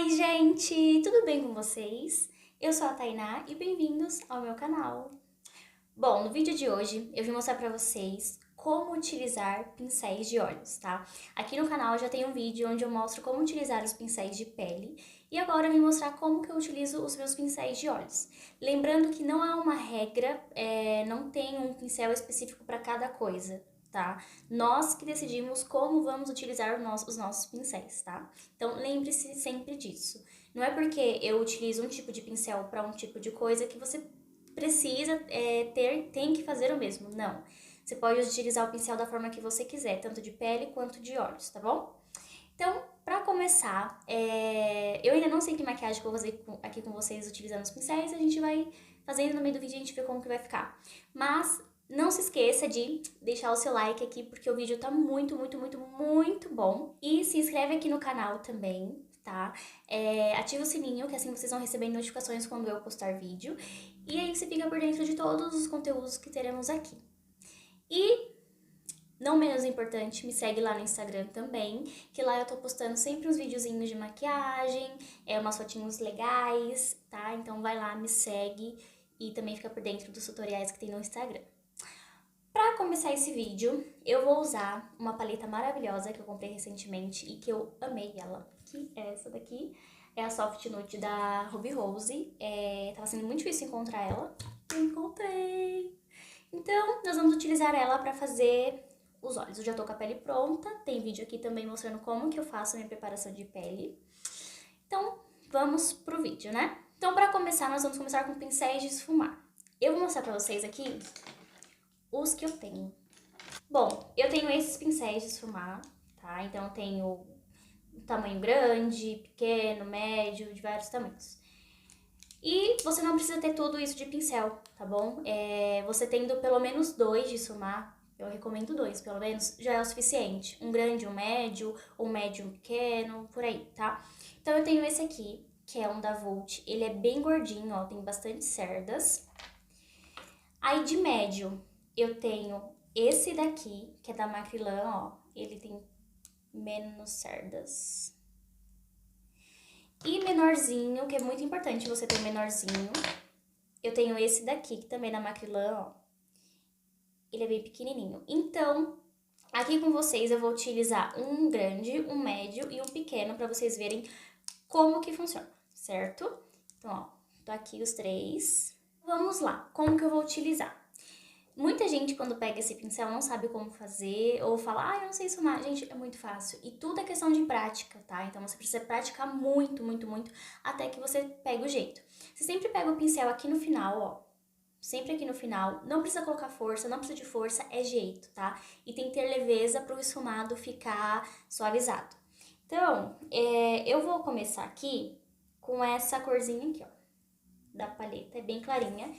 Oi, gente! Tudo bem com vocês? Eu sou a Tainá e bem-vindos ao meu canal. Bom, no vídeo de hoje eu vim mostrar pra vocês como utilizar pincéis de olhos, tá? Aqui no canal já tem um vídeo onde eu mostro como utilizar os pincéis de pele e agora eu vim mostrar como que eu utilizo os meus pincéis de olhos. Lembrando que não há uma regra, não tem um pincel específico para cada coisa, tá? Nós que decidimos como vamos utilizar os nossos pincéis, tá? Então lembre-se sempre disso. Não é porque eu utilizo um tipo de pincel para um tipo de coisa que você precisa tem que fazer o mesmo. Não. Você pode utilizar o pincel da forma que você quiser, tanto de pele quanto de olhos, tá bom? Então, pra começar, eu ainda não sei que maquiagem que eu vou fazer aqui com vocês utilizando os pincéis, a gente vai fazendo no meio do vídeo e a gente vê como que vai ficar. Mas não se esqueça de deixar o seu like aqui, porque o vídeo tá muito, muito, muito, muito bom. E se inscreve aqui no canal também, tá? Ativa o sininho, que assim vocês vão receber notificações quando eu postar vídeo. E aí você fica por dentro de todos os conteúdos que teremos aqui. E, não menos importante, me segue lá no Instagram também, que lá eu tô postando sempre uns videozinhos de maquiagem, umas fotinhos legais, tá? Então vai lá, me segue e também fica por dentro dos tutoriais que tem no Instagram. Pra começar esse vídeo, eu vou usar uma paleta maravilhosa que eu comprei recentemente e que eu amei ela, que é essa daqui. É a Soft Nude da Ruby Rose. Tava sendo muito difícil encontrar ela. Eu encontrei! Então, nós vamos utilizar ela pra fazer os olhos. Eu já tô com a pele pronta, tem vídeo aqui também mostrando como que eu faço a minha preparação de pele. Então, vamos pro vídeo, né? Então, pra começar, nós vamos começar com pincéis de esfumar. Eu vou mostrar pra vocês aqui os que eu tenho. Bom, eu tenho esses pincéis de esfumar, tá? Então, eu tenho tamanho grande, pequeno, médio, de vários tamanhos. E você não precisa ter tudo isso de pincel, tá bom? Você tendo pelo menos 2 de esfumar, eu recomendo 2 pelo menos, já é o suficiente. Um grande, um médio, um médio, um pequeno, por aí, tá? Então eu tenho esse aqui, que é um da Vult. Ele é bem gordinho, ó, tem bastante cerdas. Aí de médio, eu tenho esse daqui, que é da Macrylan, ó. Ele tem menos cerdas. E menorzinho, que é muito importante você ter um menorzinho. Eu tenho esse daqui, que também é da Macrylan, ó. Ele é bem pequenininho. Então, aqui com vocês eu vou utilizar um grande, um médio e um pequeno pra vocês verem como que funciona, certo? Então, ó, tô aqui os 3. Vamos lá, como que eu vou utilizar? Muita gente, quando pega esse pincel, não sabe como fazer, ou fala, eu não sei esfumar. Gente, é muito fácil. E tudo é questão de prática, tá? Então, você precisa praticar muito, muito, muito, até que você pegue o jeito. Você sempre pega o pincel aqui no final, ó. Sempre aqui no final. Não precisa colocar força, não precisa de força, é jeito, tá? E tem que ter leveza para o esfumado ficar suavizado. Então, eu vou começar aqui com essa corzinha aqui, ó, da paleta. É bem clarinha.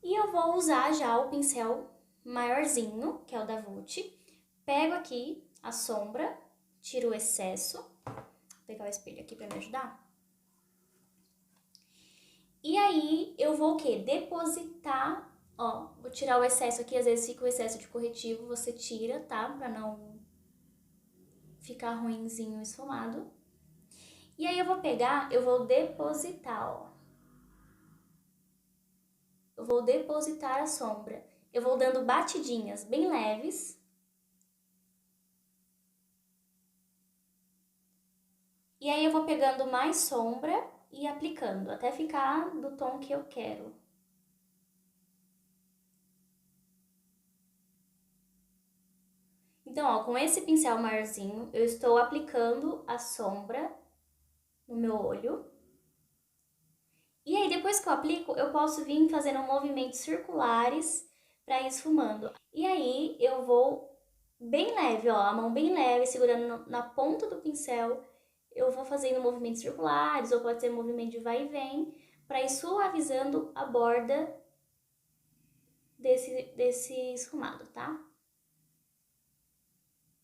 E eu vou usar já o pincel maiorzinho, que é o da Vult. Pego aqui a sombra, tiro o excesso. Vou pegar o espelho aqui pra me ajudar. E aí, eu vou o quê? Depositar, ó, vou tirar o excesso aqui, às vezes fica o excesso de corretivo, você tira, tá? Pra não ficar ruinzinho esfumado. E aí, eu vou pegar, eu vou depositar, ó. Eu vou depositar a sombra. Eu vou dando batidinhas bem leves. E aí eu vou pegando mais sombra e aplicando, até ficar do tom que eu quero. Então, ó, com esse pincel maiorzinho, eu estou aplicando a sombra no meu olho. E aí, depois que eu aplico, eu posso vir fazendo movimentos circulares para ir esfumando. E aí, eu vou bem leve, ó, a mão bem leve, segurando na ponta do pincel. Eu vou fazendo movimentos circulares, ou pode ser movimento de vai e vem, para ir suavizando a borda desse esfumado, tá?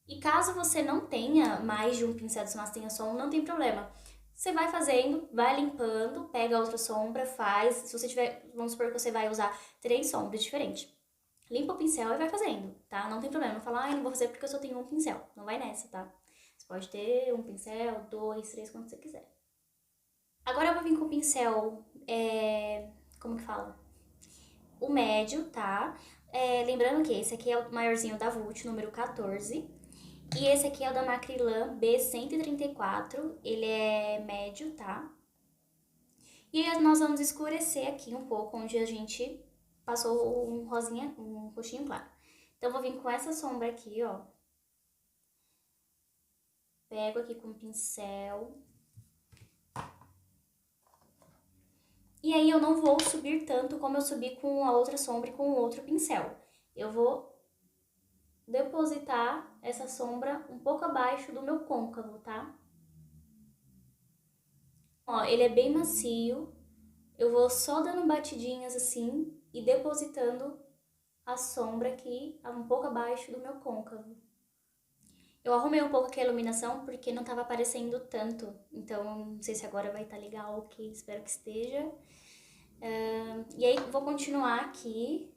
E caso você não tenha mais de um pincel de esfumar, tenha só um, não tem problema. Você vai fazendo, vai limpando, pega outra sombra, faz. Se você tiver, vamos supor que você vai usar 3 sombras diferentes. Limpa o pincel e vai fazendo, tá? Não tem problema. Não fala, não vou fazer porque eu só tenho um pincel. Não vai nessa, tá? Você pode ter um pincel, 2, 3, quanto você quiser. Agora eu vou vir com o pincel, como que fala? O médio, tá? Lembrando que esse aqui é o maiorzinho da Vult, número 14. E esse aqui é o da Macrylan B134, ele é médio, tá? E aí nós vamos escurecer aqui um pouco, onde a gente passou um rosinha, um roxinho claro. Então, eu vou vir com essa sombra aqui, ó. Pego aqui com o pincel. E aí eu não vou subir tanto como eu subi com a outra sombra e com o outro pincel. Eu vou depositar essa sombra um pouco abaixo do meu côncavo, tá? Ó, ele é bem macio. Eu vou só dando batidinhas assim e depositando a sombra aqui um pouco abaixo do meu côncavo. Eu arrumei um pouco aqui a iluminação porque não estava aparecendo tanto, então não sei se agora vai estar legal, ok, espero que esteja. E aí vou continuar aqui,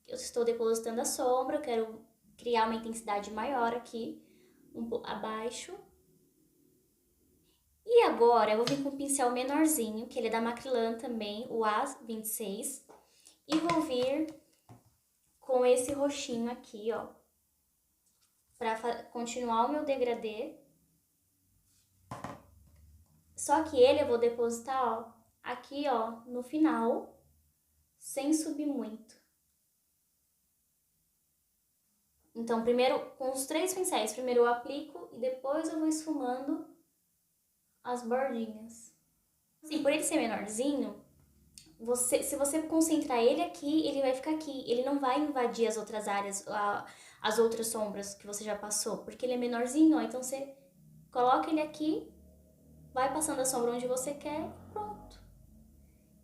eu estou depositando a sombra, eu quero criar uma intensidade maior aqui, um pouco abaixo. E agora eu vou vir com um pincel menorzinho, que ele é da Macrylan também, o A26, e vou vir com esse roxinho aqui, ó, para continuar o meu degradê. Só que ele eu vou depositar, ó, aqui, ó, no final, sem subir muito. Então, primeiro, com os 3 pincéis, primeiro eu aplico e depois eu vou esfumando as bordinhas. Assim, por ele ser menorzinho, se você concentrar ele aqui, ele vai ficar aqui. Ele não vai invadir as outras áreas, as outras sombras que você já passou, porque ele é menorzinho, ó. Então, você coloca ele aqui, vai passando a sombra onde você quer e pronto.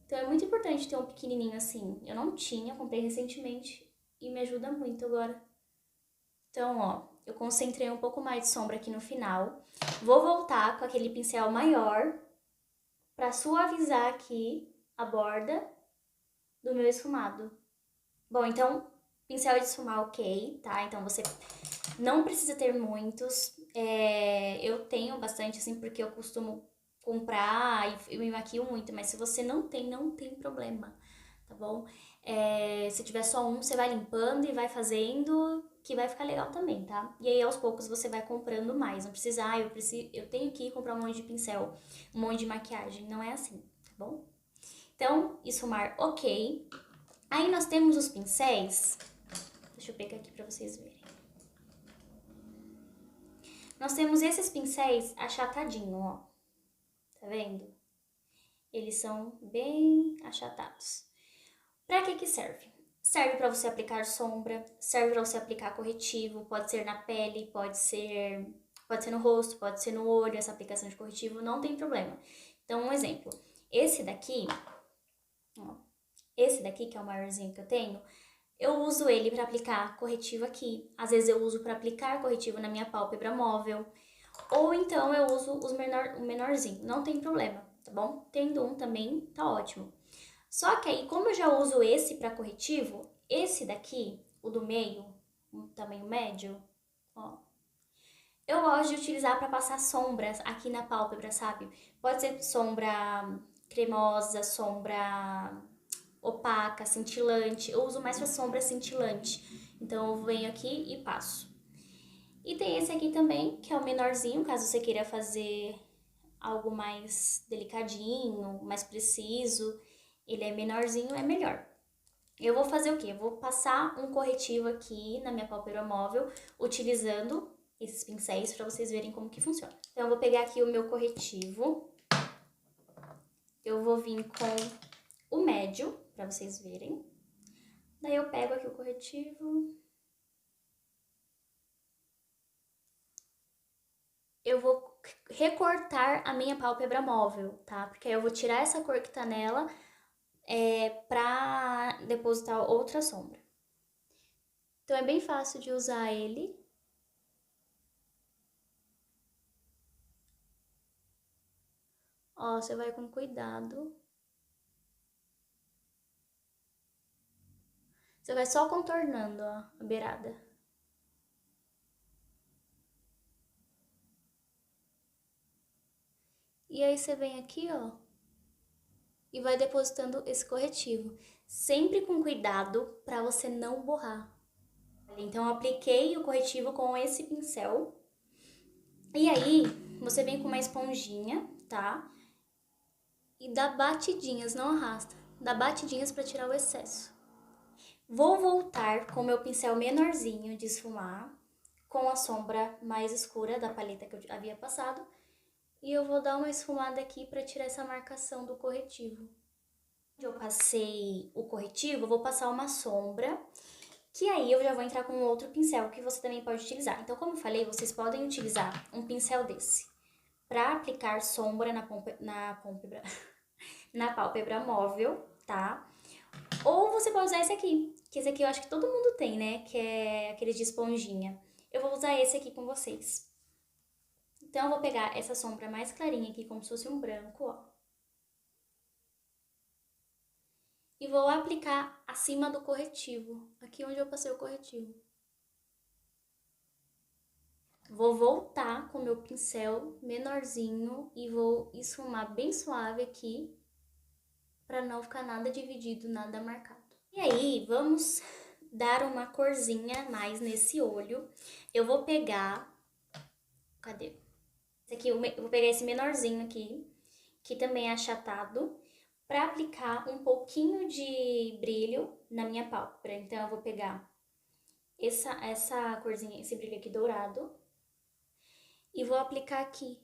Então, é muito importante ter um pequenininho assim. Eu não tinha, comprei recentemente e me ajuda muito agora. Então, ó, eu concentrei um pouco mais de sombra aqui no final. Vou voltar com aquele pincel maior para suavizar aqui a borda do meu esfumado. Bom, então, pincel de esfumar ok, tá? Então, você não precisa ter muitos. Eu tenho bastante, assim, porque eu costumo comprar e me maquio muito. Mas se você não tem problema, tá bom? Se tiver só um, você vai limpando e vai fazendo, que vai ficar legal também, tá? E aí, aos poucos, você vai comprando mais. Não precisa, eu tenho que ir comprar um monte de pincel, um monte de maquiagem. Não é assim, tá bom? Então, esfumar ok. Aí, nós temos os pincéis. Deixa eu pegar aqui pra vocês verem. Nós temos esses pincéis achatadinho, ó. Tá vendo? Eles são bem achatados. Pra que serve? Serve para você aplicar sombra, serve para você aplicar corretivo, pode ser na pele, pode ser no rosto, pode ser no olho, essa aplicação de corretivo, não tem problema. Então, um exemplo, esse daqui, ó, esse daqui que é o maiorzinho que eu tenho, eu uso ele para aplicar corretivo aqui. Às vezes eu uso para aplicar corretivo na minha pálpebra móvel, ou então eu uso o menorzinho, não tem problema, tá bom? Tendo um também, tá ótimo. Só que aí, como eu já uso esse para corretivo, esse daqui, o do meio, o tamanho médio, ó, eu gosto de utilizar para passar sombras aqui na pálpebra, sabe? Pode ser sombra cremosa, sombra opaca, cintilante. Eu uso mais para sombra cintilante. Então, eu venho aqui e passo. E tem esse aqui também, que é o menorzinho, caso você queira fazer algo mais delicadinho, mais preciso. Ele é menorzinho, é melhor. Eu vou fazer o quê? Eu vou passar um corretivo aqui na minha pálpebra móvel, utilizando esses pincéis para vocês verem como que funciona. Então, eu vou pegar aqui o meu corretivo. Eu vou vir com o médio, para vocês verem. Daí, eu pego aqui o corretivo. Eu vou recortar a minha pálpebra móvel, tá? Porque aí eu vou tirar essa cor que tá nela pra depositar outra sombra. Então, é bem fácil de usar ele. Ó, você vai com cuidado. Você vai só contornando, ó, a beirada. E aí você vem aqui, ó, e vai depositando esse corretivo. Sempre com cuidado para você não borrar. Então, eu apliquei o corretivo com esse pincel. E aí, você vem com uma esponjinha, tá? E dá batidinhas, não arrasta. Dá batidinhas para tirar o excesso. Vou voltar com o meu pincel menorzinho de esfumar, com a sombra mais escura da paleta que eu havia passado. E eu vou dar uma esfumada aqui para tirar essa marcação do corretivo. Onde eu passei o corretivo, eu vou passar uma sombra, que aí eu já vou entrar com outro pincel que você também pode utilizar. Então, como eu falei, vocês podem utilizar um pincel desse para aplicar sombra na pálpebra móvel, tá? Ou você pode usar esse aqui, que esse aqui eu acho que todo mundo tem, né? Que é aquele de esponjinha. Eu vou usar esse aqui com vocês. Então, eu vou pegar essa sombra mais clarinha aqui, como se fosse um branco, ó. E vou aplicar acima do corretivo, aqui onde eu passei o corretivo. Vou voltar com o meu pincel menorzinho e vou esfumar bem suave aqui, para não ficar nada dividido, nada marcado. E aí, vamos dar uma corzinha mais nesse olho. Eu vou pegar... Cadê? Esse aqui, eu vou pegar esse menorzinho aqui, que também é achatado, para aplicar um pouquinho de brilho na minha pálpebra. Então, eu vou pegar essa corzinha, esse brilho aqui dourado, e vou aplicar aqui,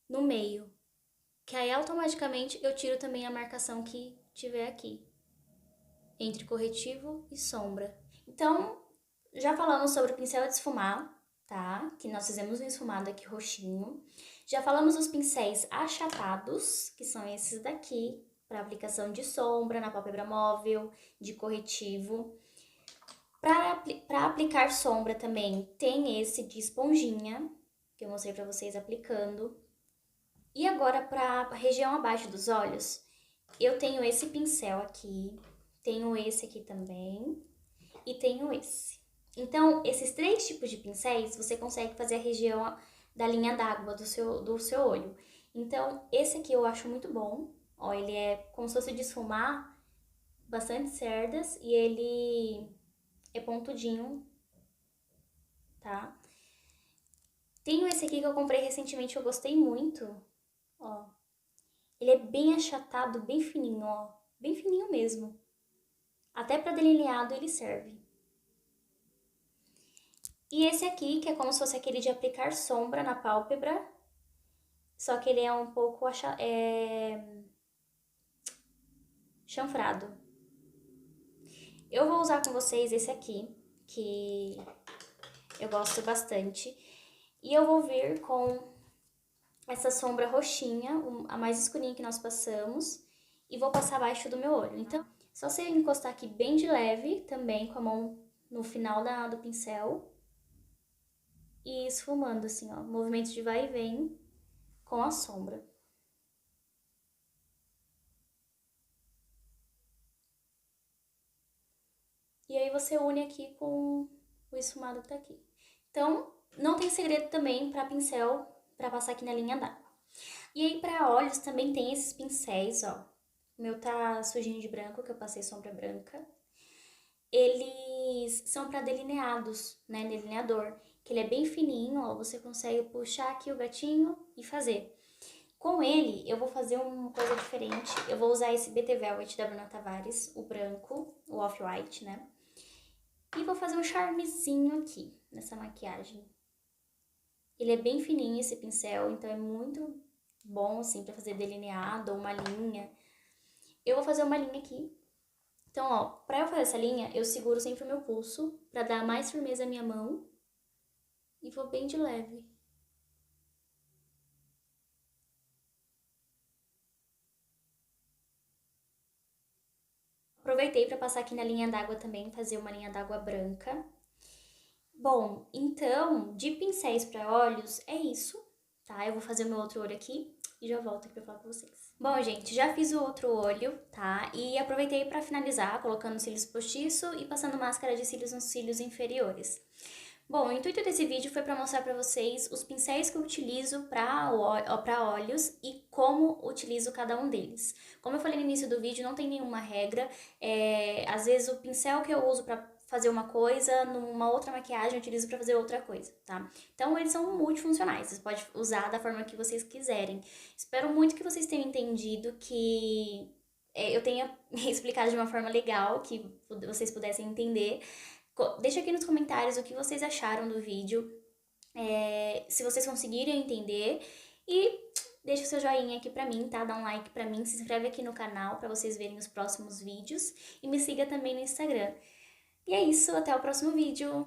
no meio. Que aí, automaticamente, eu tiro também a marcação que tiver aqui, entre corretivo e sombra. Então, já falamos sobre o pincel de esfumar, tá? Que nós fizemos um esfumado aqui roxinho. Já falamos dos pincéis achatados, que são esses daqui, para aplicação de sombra na pálpebra móvel, de corretivo. Para aplicar sombra também tem esse de esponjinha, que eu mostrei para vocês aplicando. E agora para a região abaixo dos olhos, eu tenho esse pincel aqui, tenho esse aqui também e tenho esse. Então, esses 3 tipos de pincéis, você consegue fazer a região da linha d'água do seu olho. Então, esse aqui eu acho muito bom. Ó, ele é como se fosse de esfumar, bastante cerdas, e ele é pontudinho, tá? Tenho esse aqui que eu comprei recentemente, eu gostei muito, ó. Ele é bem achatado, bem fininho, ó. Bem fininho mesmo. Até para delineado ele serve. E esse aqui, que é como se fosse aquele de aplicar sombra na pálpebra, só que ele é um pouco chanfrado. Eu vou usar com vocês esse aqui, que eu gosto bastante. E eu vou vir com essa sombra roxinha, a mais escurinha que nós passamos, e vou passar abaixo do meu olho. Então, só você encostar aqui bem de leve, também com a mão no final do pincel, e esfumando assim, ó, movimentos de vai e vem com a sombra. E aí você une aqui com o esfumado que tá aqui. Então, não tem segredo também para pincel, para passar aqui na linha d'água. E aí para olhos também tem esses pincéis, ó. O meu tá sujinho de branco, que eu passei sombra branca. Eles são para delineados, né, delineador, que ele é bem fininho, ó, você consegue puxar aqui o gatinho e fazer. Com ele, eu vou fazer uma coisa diferente, eu vou usar esse BT Velvet da Bruna Tavares, o branco, o off-white, né? E vou fazer um charmezinho aqui, nessa maquiagem. Ele é bem fininho esse pincel, então é muito bom, assim, pra fazer delineado ou uma linha. Eu vou fazer uma linha aqui. Então, ó, pra eu fazer essa linha, eu seguro sempre o meu pulso pra dar mais firmeza à minha mão. E vou bem de leve. Aproveitei pra passar aqui na linha d'água também, fazer uma linha d'água branca. Bom, então, de pincéis pra olhos, é isso, tá? Eu vou fazer o meu outro olho aqui e já volto aqui pra falar com vocês. Bom, gente, já fiz o outro olho, tá? E aproveitei pra finalizar, colocando cílios postiço e passando máscara de cílios nos cílios inferiores. Bom, o intuito desse vídeo foi para mostrar para vocês os pincéis que eu utilizo para olhos e como utilizo cada um deles. Como eu falei no início do vídeo, não tem nenhuma regra. Às vezes o pincel que eu uso para fazer uma coisa, numa outra maquiagem eu utilizo para fazer outra coisa, tá? Então eles são multifuncionais, vocês podem usar da forma que vocês quiserem. Espero muito que vocês tenham entendido, que eu tenha explicado de uma forma legal, que vocês pudessem entender. Deixa aqui nos comentários o que vocês acharam do vídeo, se vocês conseguirem entender, e deixa o seu joinha aqui pra mim, tá? Dá um like pra mim, se inscreve aqui no canal pra vocês verem os próximos vídeos e me siga também no Instagram. E é isso, até o próximo vídeo!